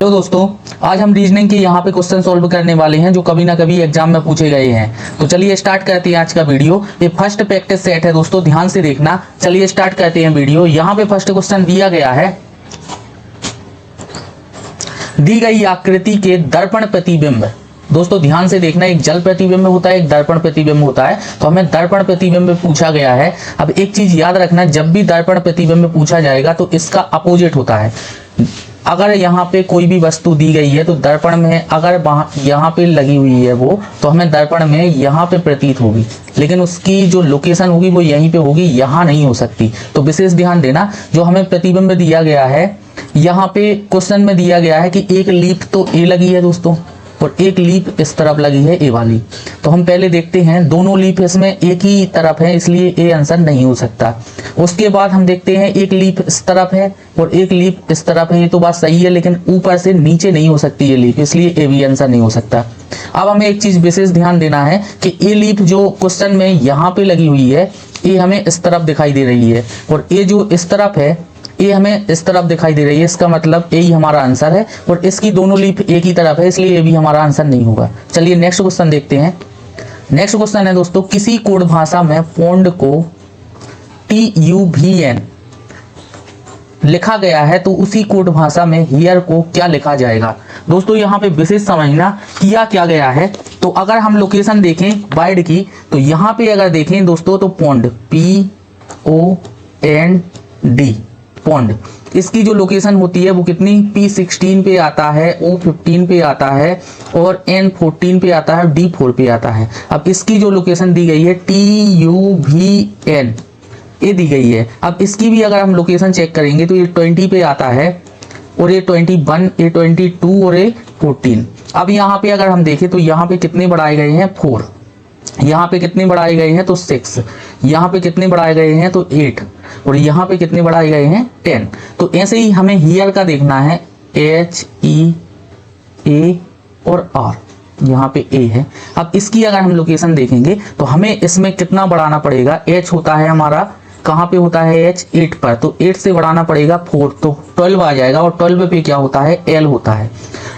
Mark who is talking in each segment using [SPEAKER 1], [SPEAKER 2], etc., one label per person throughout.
[SPEAKER 1] Hello दोस्तों, आज हम रीजनिंग के यहाँ पे क्वेश्चन सॉल्व करने वाले हैं जो कभी ना कभी एग्जाम में पूछे गए हैं। तो चलिए स्टार्ट करते हैं आज का वीडियो। ये फर्स्ट प्रैक्टिस सेट है दोस्तों, ध्यान से देखना। चलिए स्टार्ट करते हैं वीडियो। यहाँ पे फर्स्ट क्वेश्चन दिया गया है, दी गई आकृति के दर्पण प्रतिबिंब। दोस्तों ध्यान से देखना, एक जल प्रतिबिंब होता है, एक दर्पण प्रतिबिंब होता है। तो हमें दर्पण प्रतिबिंब पूछा गया है। अब एक चीज याद रखना, जब भी दर्पण प्रतिबिंब पूछा जाएगा तो इसका अपोजिट होता है। अगर यहाँ पे कोई भी वस्तु दी गई है तो दर्पण में अगर यहाँ पे लगी हुई है वो, तो हमें दर्पण में यहाँ पे प्रतीत होगी, लेकिन उसकी जो लोकेशन होगी वो यहीं पे होगी, यहाँ नहीं हो सकती। तो विशेष ध्यान देना, जो हमें प्रतिबिंब दिया गया है, यहाँ पे क्वेश्चन में दिया गया है कि एक लीफ तो ए लगी है दोस्तों, और एक लीफ इस तरफ लगी है ए वाली। तो हम पहले देखते हैं, दोनों लीफ इसमें एक ही तरफ है, इसलिए ए आंसर नहीं हो सकता। उसके बाद हम देखते हैं एक लीफ इस तरफ है और एक लीफ इस तरफ है। ये तो बात सही है, लेकिन ऊपर से नीचे नहीं हो सकती ये लीफ, इसलिए ए भी आंसर नहीं हो सकता। अब हमें एक चीज विशेष ध्यान देना है कि ए लीफ जो क्वेश्चन में यहाँ पे लगी हुई है, ये हमें इस तरफ दिखाई दे रही है, और ये जो इस तरफ है ये हमें इस तरफ दिखाई दे रही है। इसका मतलब ए ही हमारा आंसर है, और इसकी दोनों लीफ एक ही तरफ है, इसलिए ये भी हमारा आंसर नहीं होगा। चलिए नेक्स्ट क्वेश्चन देखते हैं। नेक्स्ट क्वेश्चन है दोस्तों, किसी कोड भाषा में पौंड को TUVN लिखा गया है तो उसी कोड भाषा में हियर को क्या लिखा जाएगा। दोस्तों यहाँ पे विशेष समझना, किया क्या गया है। तो अगर हम लोकेशन देखें वाइड की, तो यहाँ पे अगर देखें दोस्तों तो पौंड POND पौंड, इसकी जो लोकेशन होती है वो कितनी, P16 पे आता है, O15 पे आता है, और N14 पे आता है, D4 पे आता है। अब इसकी जो लोकेशन दी गई है TUVN ये दी गई है। अब इसकी भी अगर हम लोकेशन चेक करेंगे तो ये 20 पे आता है, और ये 21, ये 22 और ये 14। अब यहाँ पे अगर हम देखें तो यहाँ पे कितने बढ़ाए गए हैं 4, यहाँ पे कितने बढ़ाए गए हैं तो 6, यहाँ पे कितने बढ़ाए गए हैं तो 8, और यहाँ पे कितने बढ़ाए गए हैं 10। तो ऐसे ही हमें हियर का देखना है, HEA और R, यहाँ पे A है। अब इसकी अगर हम लोकेशन देखेंगे तो हमें इसमें कितना बढ़ाना पड़ेगा, H होता है हमारा, कहाँ पे होता है H 8 पर, तो 8 से बढ़ाना पड़ेगा 4, तो 12 आ जाएगा, और 12 पे क्या होता है L होता है।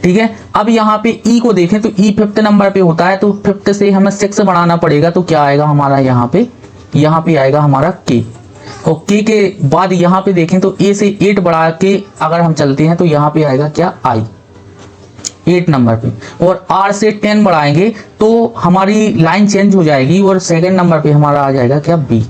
[SPEAKER 1] ठीक है। अब यहाँ पे E को देखें तो E 5th नंबर पे होता है, तो 5th से हमें 6 बढ़ाना पड़ेगा, तो क्या आएगा हमारा यहाँ पे आएगा हमारा K। और K के बाद यहाँ पे देखें तो A से 8 बढ़ा के अगर हम चलते हैं तो यहाँ पे आएगा क्या I 8 नंबर पे, और R से 10 बढ़ाएंगे तो हमारी लाइन चेंज हो जाएगी, और सेकंड नंबर पे हमारा आ जाएगा क्या B।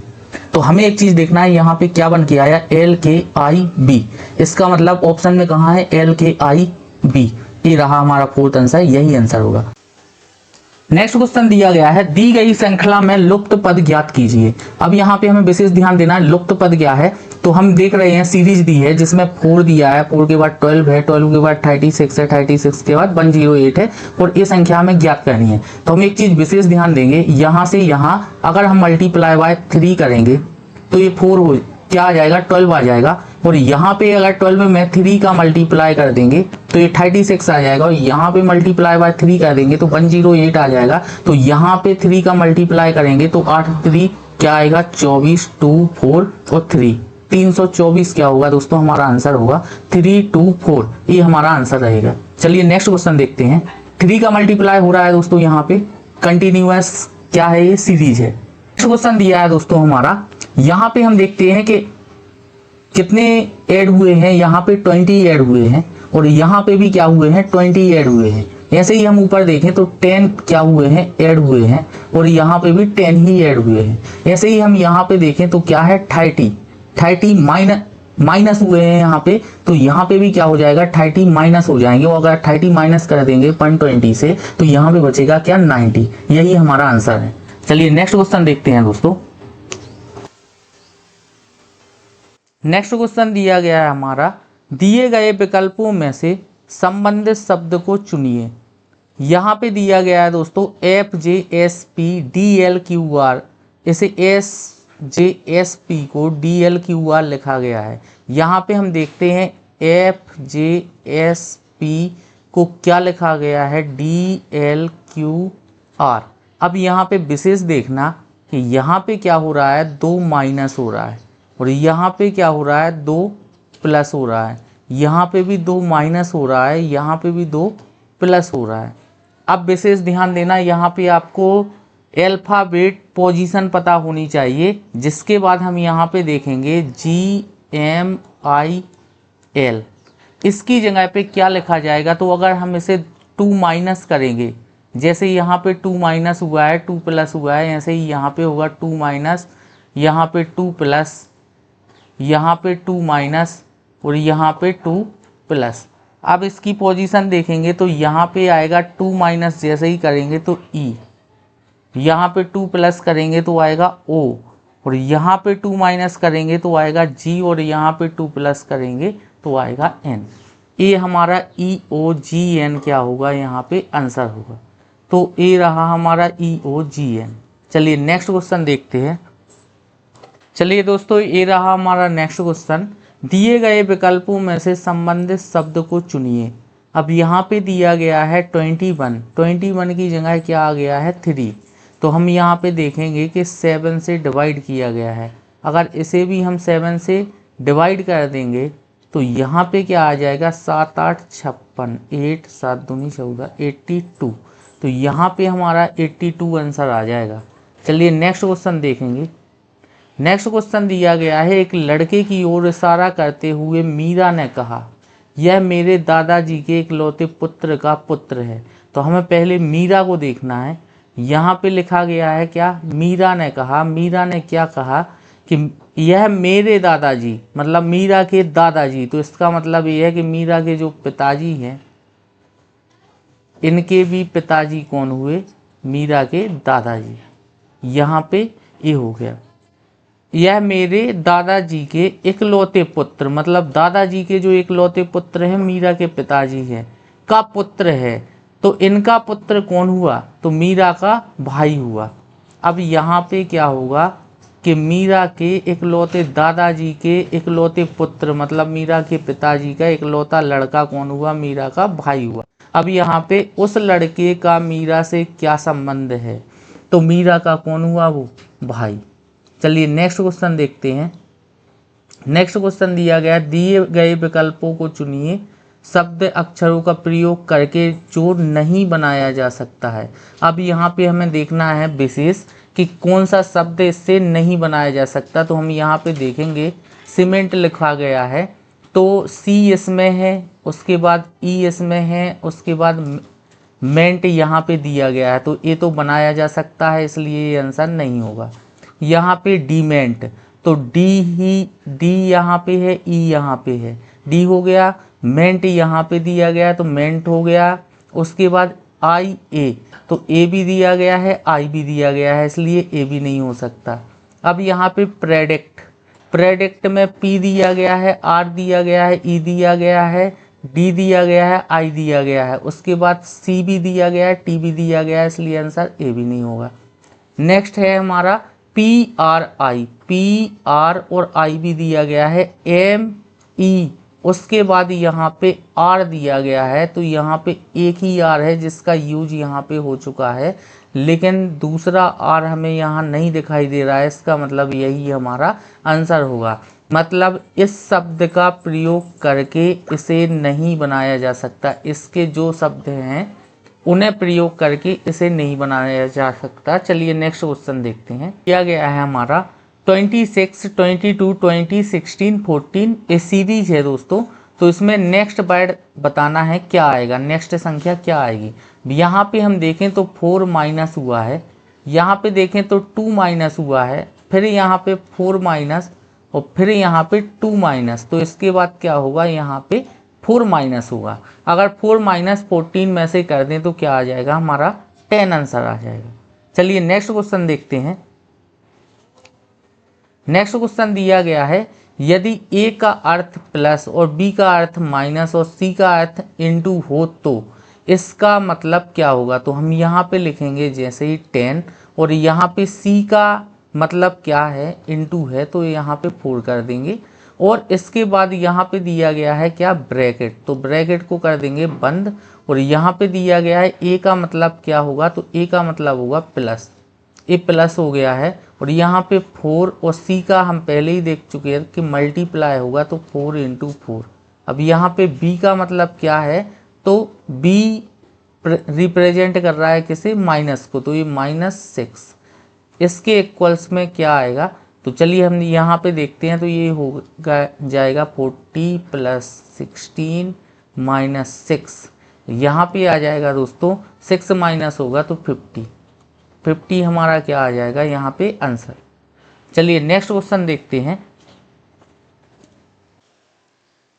[SPEAKER 1] तो हमें एक चीज देखना है, यहाँ पे क्या बन के आया LKIB, इसका मतलब ऑप्शन में कहाँ है LKIB, ये रहा हमारा फोर्थ आंसर, यही आंसर होगा। नेक्स्ट क्वेश्चन दिया गया है, दी गई श्रृंखला में लुप्त पद ज्ञात कीजिए। अब यहाँ पे हमें विशेष ध्यान देना है, लुप्त पद क्या है। तो हम देख रहे हैं सीरीज दी है जिसमें 4 दिया है, 4 के बाद 12 है, 12 के बाद 36 है, 36 के बाद 108 है, और ये संख्या हमें ज्ञात करनी है। तो हम एक चीज विशेष ध्यान देंगे, यहाँ से यहाँ अगर हम मल्टीप्लाई बाय 3 करेंगे तो ये 4 हो क्या आ जाएगा 12 आ जाएगा, और यहाँ पे अगर 12 में 3 का मल्टीप्लाई कर देंगे तो ये 36 आ जाएगा, और यहाँ पे मल्टीप्लाई बाय 3 कर देंगे तो 108 आ जाएगा। तो यहाँ पे 3 का मल्टीप्लाई करेंगे तो 8 3 क्या आएगा 24, 2 4 और 3, 324 क्या होगा दोस्तों, हमारा आंसर होगा 324, ये हमारा आंसर रहेगा। चलिए नेक्स्ट क्वेश्चन देखते हैं। 3 का मल्टीप्लाई हो रहा है दोस्तों, यहाँ पे कंटिन्यूअस क्या है, ये सीरीज है। नेक्स्ट क्वेश्चन दिया है दोस्तों हमारा, यहाँ पे हम देखते हैं कि कितने ऐड हुए हैं, यहाँ पे 20 ऐड हुए हैं, और यहाँ पे भी क्या हुए हैं 20 ऐड हुए हैं। ऐसे ही हम ऊपर देखें तो 10 क्या हुए हैं ऐड हुए हैं, और यहाँ पे भी 10 ही ऐड हुए हैं। ऐसे ही हम यहाँ पे देखें तो क्या है 30 माइनस हुए हैं यहाँ पे, तो यहाँ पे भी क्या हो जाएगा 30 माइनस हो जाएंगे, और अगर 30 माइनस कर देंगे 120 से तो यहाँ पे बचेगा क्या 90, यही हमारा आंसर है। चलिए नेक्स्ट क्वेश्चन देखते हैं दोस्तों। नेक्स्ट क्वेश्चन दिया गया है हमारा, दिए गए विकल्पों में से संबंधित शब्द को चुनिए। यहाँ पे दिया गया है दोस्तों FJSPDLQR, इसे SJSP को DLQR लिखा गया है। यहाँ पे हम देखते हैं FJSP को क्या लिखा गया है DLQR। अब यहाँ पे विशेष देखना कि यहाँ पे क्या हो रहा है 2 माइनस हो रहा है, और यहाँ पे क्या हो रहा है 2 प्लस हो रहा है। यहाँ पे भी 2 माइनस हो रहा है, यहाँ पे भी 2 प्लस हो रहा है। अब विशेष ध्यान देना, यहाँ पे आपको अल्फ़ाबेट पोजीशन पता होनी चाहिए, जिसके बाद हम यहाँ पे देखेंगे GMIL, इसकी जगह पे क्या लिखा जाएगा। तो अगर हम इसे 2 माइनस करेंगे, जैसे यहाँ पे 2 माइनस हुआ है 2 प्लस हुआ है, ऐसे ही यहाँ पे होगा 2 माइनस, यहाँ पे 2 प्लस, यहाँ पे 2 माइनस और यहाँ पे 2 प्लस। अब इसकी पोजीशन देखेंगे तो यहाँ पे आएगा 2 माइनस, जैसे ही करेंगे तो E, यहाँ पे 2 प्लस करेंगे तो आएगा O, और यहाँ पे 2 माइनस करेंगे तो आएगा G, और यहाँ पे 2 प्लस करेंगे तो आएगा N। ये हमारा EOGN क्या होगा, यहाँ पे आंसर होगा। तो ये रहा हमारा EOGN। चलिए नेक्स्ट क्वेश्चन देखते हैं। चलिए दोस्तों, ये रहा हमारा नेक्स्ट क्वेश्चन। दिए गए विकल्पों में से संबंधित शब्द को चुनिए। अब यहाँ पे दिया गया है 21 की जगह क्या आ गया है 3। तो हम यहाँ पे देखेंगे कि 7 से डिवाइड किया गया है। अगर इसे भी हम 7 से डिवाइड कर देंगे तो यहाँ पे क्या आ जाएगा 7 8 56, 8 7 दूनी 14, 82। तो यहाँ पे हमारा 82 आंसर आ जाएगा। चलिए नेक्स्ट क्वेश्चन देखेंगे। नेक्स्ट क्वेश्चन दिया गया है, एक लड़के की ओर इशारा करते हुए मीरा ने कहा, यह मेरे दादाजी के इकलौते पुत्र का पुत्र है। तो हमें पहले मीरा को देखना है। यहाँ पे लिखा गया है क्या, मीरा ने कहा। मीरा ने क्या कहा कि यह मेरे दादाजी, मतलब मीरा के दादाजी। तो इसका मतलब ये है कि मीरा के जो पिताजी हैं, इनके भी पिताजी कौन हुए, मीरा के दादाजी। यहाँ पे ये हो गया, यह मेरे दादाजी के इकलौते पुत्र, मतलब दादाजी के जो इकलौते पुत्र हैं मीरा के पिताजी हैं का पुत्र है। तो इनका पुत्र कौन हुआ, तो मीरा का भाई हुआ। अब यहाँ पे क्या होगा कि मीरा के इकलौते दादाजी के इकलौते पुत्र, मतलब मीरा के पिताजी का इकलौता लड़का कौन हुआ, मीरा का भाई हुआ। अब यहाँ पे उस लड़के का मीरा से क्या संबंध है, तो मीरा का कौन हुआ, वो भाई। चलिए नेक्स्ट क्वेश्चन देखते हैं। नेक्स्ट क्वेश्चन दिया गया, दिए गए विकल्पों को चुनिए शब्द अक्षरों का प्रयोग करके जो नहीं बनाया जा सकता है। अब यहाँ पे हमें देखना है विशेष कि कौन सा शब्द इससे नहीं बनाया जा सकता। तो हम यहाँ पे देखेंगे सीमेंट लिखा गया है, तो सी इसमें है, उसके बाद ई इसमें है, उसके बाद मेंट यहाँ पे दिया गया है। तो ये तो बनाया जा सकता है, इसलिए ये आंसर नहीं होगा। यहाँ पे डीमेंट, तो डी यहाँ पे है, ई यहाँ पे है, डी हो गया। मेंट यहाँ पे दिया गया तो मेंट हो गया। उसके बाद आई ए, तो ए भी दिया गया है, आई भी दिया गया है, इसलिए ए भी नहीं हो सकता। अब यहाँ पे प्रेडिक्ट, प्रेडिक्ट में पी दिया गया है, आर दिया गया है, ई दिया गया है, डी दिया गया है, आई दिया गया है, उसके बाद सी भी दिया गया है, टी भी दिया गया है, इसलिए आंसर ए भी नहीं होगा। नेक्स्ट है हमारा पी आर और आई भी दिया गया है, एम ई, उसके बाद यहाँ पे आर दिया गया है। तो यहाँ पे एक ही आर है जिसका यूज यहाँ पे हो चुका है, लेकिन दूसरा आर हमें यहाँ नहीं दिखाई दे रहा है। इसका मतलब यही हमारा आंसर होगा। मतलब इस शब्द का प्रयोग करके इसे नहीं बनाया जा सकता। इसके जो शब्द हैं उन्हें प्रयोग करके इसे नहीं बनाया जा सकता। चलिए नेक्स्ट क्वेश्चन देखते हैं। किया गया है हमारा 26, 22, 20, 16, 14 ये सीरीज है दोस्तों। तो इसमें नेक्स्ट वर्ड बताना है क्या आएगा, नेक्स्ट संख्या क्या आएगी। यहाँ पे हम देखें तो 4 माइनस हुआ है, यहाँ पे देखें तो 2 माइनस हुआ है, फिर यहाँ पे 4 माइनस और फिर यहाँ पे 2 माइनस। तो इसके बाद क्या होगा, यहाँ पे 4 माइनस होगा। अगर 4 माइनस 14 में से कर दें तो क्या आ जाएगा, हमारा 10 आंसर आ जाएगा। चलिए नेक्स्ट क्वेश्चन देखते हैं। नेक्स्ट क्वेश्चन दिया गया है, यदि ए का अर्थ प्लस और बी का अर्थ माइनस और सी का अर्थ इनटू हो तो इसका मतलब क्या होगा। तो हम यहाँ पे लिखेंगे जैसे ही 10 और यहाँ पे सी का मतलब क्या है, इनटू है, तो यहाँ पे 4 कर देंगे। और इसके बाद यहाँ पे दिया गया है क्या, ब्रैकेट, तो ब्रैकेट को कर देंगे बंद। और यहाँ पे दिया गया है ए का मतलब क्या होगा, तो ए का मतलब होगा प्लस, ए प्लस हो गया है। और यहाँ पे 4 और सी का हम पहले ही देख चुके हैं कि मल्टीप्लाई होगा, तो 4 × 4 अब यहाँ पे b का मतलब क्या है, तो b रिप्रेजेंट कर रहा है किसे, माइनस को, तो ये -6 इसके इक्वल्स में क्या आएगा, तो चलिए हम यहाँ पे देखते हैं। तो ये हो जाएगा 40 + 16 - 6, यहाँ पे आ जाएगा दोस्तों 6 माइनस होगा तो 50 हमारा क्या आ जाएगा यहाँ पे आंसर। चलिए नेक्स्ट क्वेश्चन देखते हैं।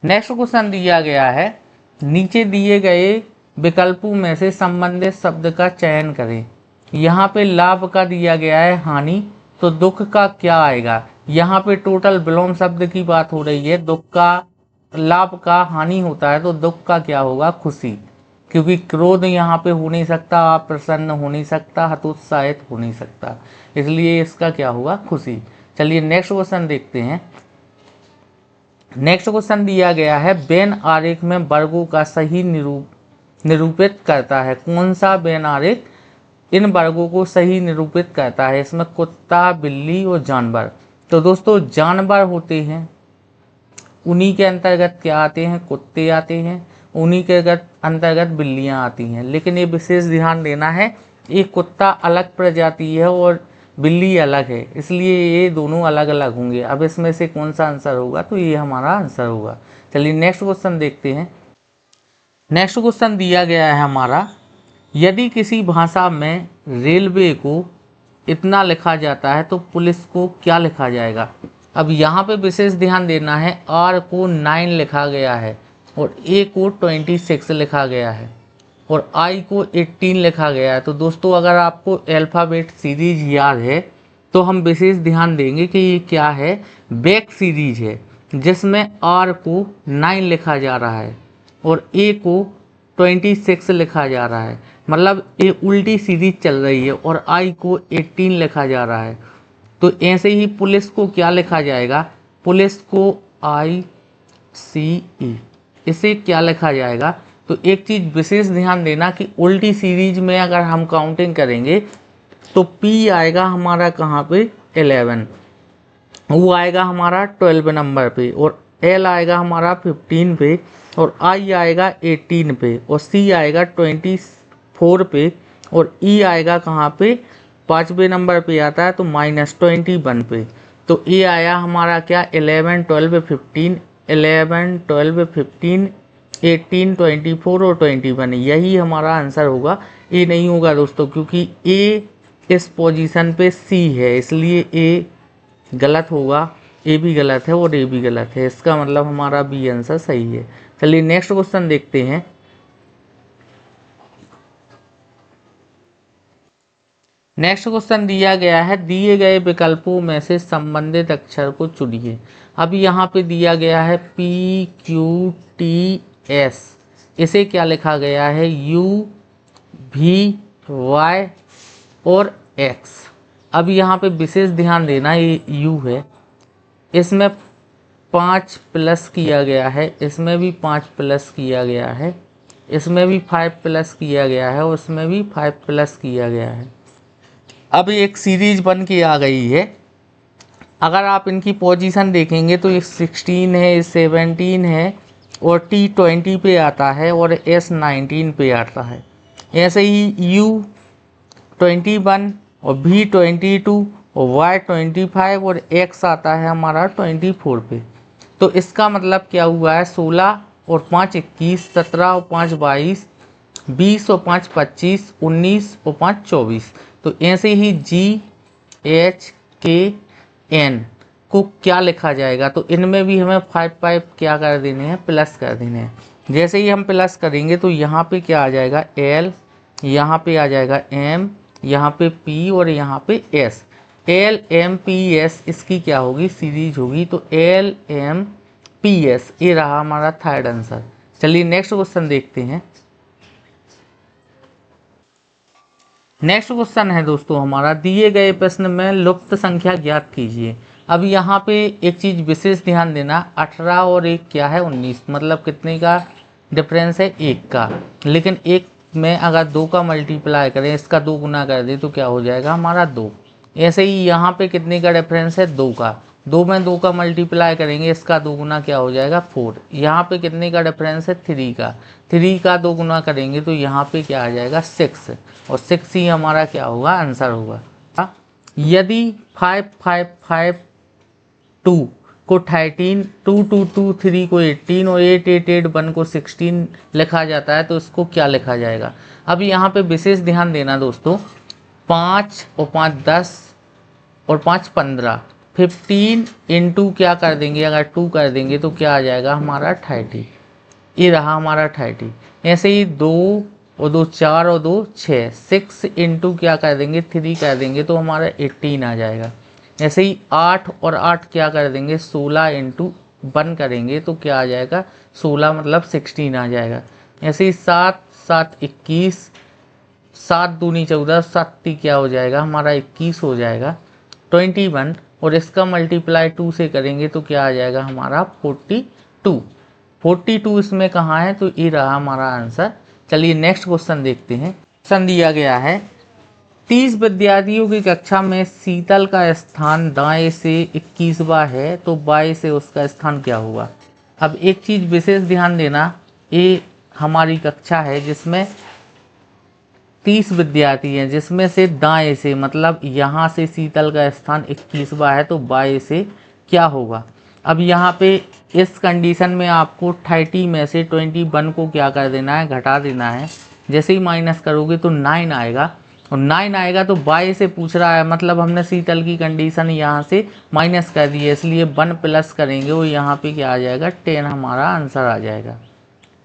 [SPEAKER 1] नेक्स्ट क्वेश्चन दिया गया है, नीचे दिए गए विकल्पों में से संबंधित शब्द का चयन करें। यहाँ पे लाभ का दिया गया है हानि, तो दुख का क्या आएगा। यहाँ पे टोटल विलोम शब्द की बात हो रही है, दुख का, लाभ का हानि होता है तो दुख का क्या होगा, खुशी, क्योंकि क्रोध यहाँ पे हो नहीं सकता, अप्रसन्न हो नहीं सकता, हतोत्साहित हो नहीं सकता, इसलिए इसका क्या होगा, खुशी। चलिए नेक्स्ट क्वेश्चन देखते हैं। नेक्स्ट क्वेश्चन दिया गया है, वेन आरेख में वर्गों का सही निरूपित करता है। कौन सा वेन आरेख इन वर्गों को सही निरूपित करता है। इसमें कुत्ता, बिल्ली और जानवर, तो दोस्तों जानवर होते हैं, उन्हीं के अंतर्गत क्या आते हैं, कुत्ते आते हैं, उन्हीं के अंतर्गत बिल्लियां आती हैं। लेकिन ये विशेष ध्यान देना है, ये कुत्ता अलग प्रजाति है और बिल्ली अलग है, इसलिए ये दोनों अलग अलग होंगे। अब इसमें से कौन सा आंसर होगा, तो ये हमारा आंसर होगा। चलिए नेक्स्ट क्वेश्चन देखते हैं। नेक्स्ट क्वेश्चन दिया गया है हमारा, यदि किसी भाषा में रेलवे को इतना लिखा जाता है तो पुलिस को क्या लिखा जाएगा। अब यहाँ पे विशेष ध्यान देना है, आर को 9 लिखा गया है और ए को 26 लिखा गया है और आई को 18 लिखा गया है। तो दोस्तों अगर आपको अल्फ़ाबेट सीरीज याद है तो हम विशेष ध्यान देंगे कि ये क्या है, बैक सीरीज है, जिसमें आर को 9 लिखा जा रहा है और ए को 26 लिखा जा रहा है, मतलब ये उल्टी सीरीज चल रही है, और आई को 18 लिखा जा रहा है। तो ऐसे ही पुलिस को क्या लिखा जाएगा, पुलिस को ICE, इसे क्या लिखा जाएगा। तो एक चीज़ विशेष ध्यान देना कि उल्टी सीरीज में अगर हम काउंटिंग करेंगे तो P आएगा हमारा कहाँ पे, 11, वो आएगा हमारा 12 नंबर पे, और L आएगा हमारा 15 पे, और I आएगा 18 पे, और C आएगा 24 पे, और E आएगा कहाँ पे, 5वें नंबर पे आता है तो -21 पे। तो ये आया हमारा क्या, 11, 12, 15, 11, 12, 15, 18, 24 और 21, यही हमारा आंसर होगा। ए नहीं होगा दोस्तों, क्योंकि ए इस पोजीशन पे C है, इसलिए ए गलत होगा, ए भी गलत है और ए भी गलत है, इसका मतलब हमारा बी आंसर सही है। चलिए नेक्स्ट क्वेश्चन देखते हैं। नेक्स्ट क्वेश्चन दिया गया है, दिए गए विकल्पों में से संबंधित अक्षर को चुनिए। अब यहाँ पे दिया गया है PQTS, इसे क्या लिखा गया है, UVY और X। अब यहाँ पे विशेष ध्यान देना, ये U है, इसमें 5 प्लस किया गया है, इसमें भी 5 प्लस किया गया है, इसमें भी 5 प्लस किया गया है और इसमें भी 5 प्लस किया गया है। अब एक सीरीज बन के आ गई है। अगर आप इनकी पोजीशन देखेंगे तो ये 16 है, 17 है और T20 पे आता है और S19 पे आता है। ऐसे ही U21 और V22 और Y25 और X आता है हमारा 24 पे। तो इसका मतलब क्या हुआ है, 16 और 5 21, 17 और 5 22, 20 और 5 25, 19 और 5 24। तो ऐसे ही GHKN को क्या लिखा जाएगा, तो इनमें भी हमें 5 क्या कर देने हैं, प्लस कर देने हैं। जैसे ही हम प्लस करेंगे तो यहाँ पे क्या आ जाएगा, L, यहाँ पे आ जाएगा M, यहाँ पे P और यहाँ पे S। LMPS इसकी क्या होगी, सीरीज होगी, तो LMPS ये रहा हमारा थर्ड आंसर। चलिए नेक्स्ट क्वेश्चन देखते हैं। नेक्स्ट क्वेश्चन है दोस्तों हमारा, दिए गए प्रश्न में लुप्त संख्या ज्ञात कीजिए। अब यहाँ पे एक चीज़ विशेष ध्यान देना, 18 और 1 क्या है, 19, मतलब कितने का डिफरेंस है, 1 का। लेकिन 1 में अगर 2 का मल्टीप्लाई करें, इसका 2 गुना कर दे तो क्या हो जाएगा हमारा 2। ऐसे ही यहाँ पे कितने का डिफरेंस है, 2 का। 2 में 2 का मल्टीप्लाई करेंगे, इसका 2 गुना क्या हो जाएगा 4। यहाँ पे कितने का डिफरेंस है 3 का, 3 का 2 गुना करेंगे तो यहाँ पे क्या आ जाएगा 6, और 6 ही हमारा क्या होगा आंसर होगा। यदि 5552 को 13, 2223 को 18 और 8881 को 16 लिखा जाता है तो इसको क्या लिखा जाएगा। अब यहाँ पे विशेष ध्यान देना दोस्तों, 5 और 5 10 और 5 15, 15 इंटू क्या कर देंगे, अगर 2 कर देंगे तो क्या आ जाएगा हमारा 30, ये रहा हमारा 30। ऐसे ही 2 और 2 4 और 2 6, 6 इंटू क्या कर देंगे 3 कर देंगे तो हमारा 18 आ जाएगा। ऐसे ही 8 और 8 क्या कर देंगे 16 इंटू 1 करेंगे तो क्या आ जाएगा 16 मतलब 16 आ जाएगा। ऐसे ही 7 7 21, 7 दूनी 14, 7 क्या हो जाएगा हमारा 21 हो जाएगा 21, और इसका मल्टीप्लाई 2 से करेंगे तो क्या आ जाएगा हमारा 42। 42 इसमें कहाँ है तो ये रहा हमारा आंसर। चलिए नेक्स्ट क्वेश्चन देखते हैं। क्वेश्चन दिया गया है 30 विद्यार्थियों की कक्षा में शीतल का स्थान दाएं से 21वां है तो बाएं से उसका स्थान क्या होगा। अब एक चीज़ विशेष ध्यान देना, ये हमारी कक्षा है जिसमें 30 विद्यार्थी हैं, जिसमें से दाएं से मतलब यहाँ से शीतल का स्थान 21वां है तो बाएं से क्या होगा। अब यहाँ पे इस कंडीशन में आपको 30 में से 21 को क्या कर देना है घटा देना है। जैसे ही माइनस करोगे तो 9 आएगा, और 9 आएगा तो बाएं से पूछ रहा है, मतलब हमने शीतल की कंडीशन यहाँ से माइनस कर दी है, इसलिए 1 प्लस करेंगे वो यहाँ पे क्या आ जाएगा 10 हमारा आंसर आ जाएगा।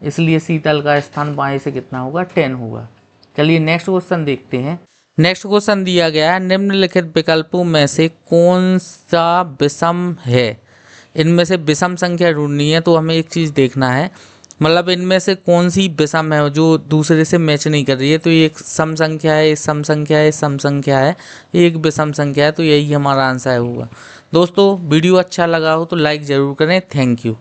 [SPEAKER 1] इसलिए शीतल का स्थान बाएं से कितना होगा 10 होगा। चलिए नेक्स्ट क्वेश्चन देखते हैं। नेक्स्ट क्वेश्चन दिया गया है निम्नलिखित विकल्पों में से कौन सा विषम है। इनमें से विषम संख्या ढूंढनी है तो हमें एक चीज़ देखना है, मतलब इनमें से कौन सी विषम है जो दूसरे से मैच नहीं कर रही है। तो ये एक सम संख्या है, सम संख्या है, सम संख्या है, एक विषम संख्या है, तो यही हमारा आंसर होगा। दोस्तों वीडियो अच्छा लगा हो तो लाइक ज़रूर करें। Thank you.